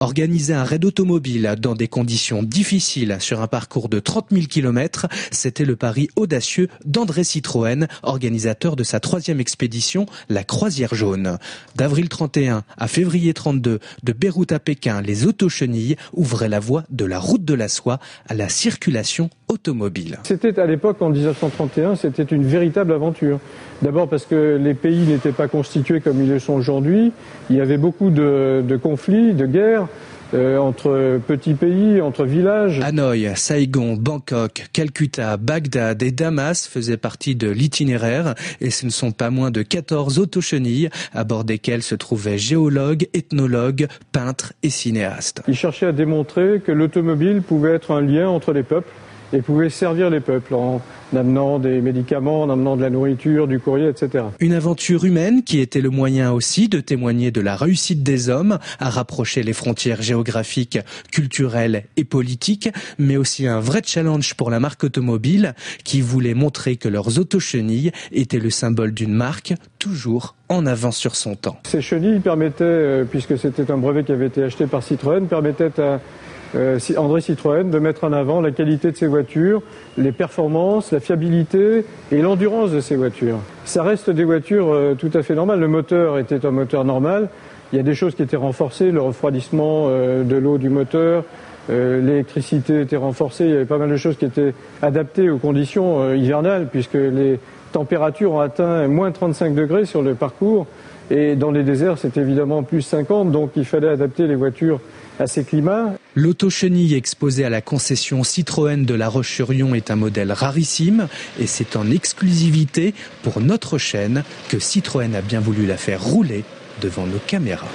Organiser un raid automobile dans des conditions difficiles sur un parcours de 30 000 km, c'était le pari audacieux d'André Citroën, organisateur de sa 3e expédition, la Croisière jaune. D'avril 31 à février 32, de Beyrouth à Pékin, les autochenilles ouvraient la voie de la route de la soie à la circulation automobile. C'était à l'époque, en 1931, c'était une véritable aventure. D'abord parce que les pays n'étaient pas constitués comme ils le sont aujourd'hui. Il y avait beaucoup de conflits, de guerres. Entre petits pays, entre villages. Hanoï, Saigon, Bangkok, Calcutta, Bagdad et Damas faisaient partie de l'itinéraire et ce ne sont pas moins de 14 autochenilles à bord desquelles se trouvaient géologues, ethnologues, peintres et cinéastes. Ils cherchaient à démontrer que l'automobile pouvait être un lien entre les peuples et pouvait servir les peuples en amenant des médicaments, en amenant de la nourriture, du courrier, etc. Une aventure humaine qui était le moyen aussi de témoigner de la réussite des hommes à rapprocher les frontières géographiques, culturelles et politiques, mais aussi un vrai challenge pour la marque automobile qui voulait montrer que leurs autochenilles étaient le symbole d'une marque toujours en avance sur son temps. Ces chenilles permettaient, puisque c'était un brevet qui avait été acheté par Citroën, permettaient à André Citroën de mettre en avant la qualité de ses voitures, les performances, la fiabilité et l'endurance de ses voitures. Ça reste des voitures tout à fait normales. Le moteur était un moteur normal. Il y a des choses qui étaient renforcées, le refroidissement de l'eau du moteur, l'électricité était renforcée. Il y avait pas mal de choses qui étaient adaptées aux conditions hivernales puisque les températures ont atteint moins 35 degrés sur le parcours. Et dans les déserts, c'est évidemment plus 50, donc il fallait adapter les voitures à ces climats. L'autochenille exposée à la concession Citroën de La Roche-sur-Yon est un modèle rarissime et c'est en exclusivité pour notre chaîne que Citroën a bien voulu la faire rouler devant nos caméras.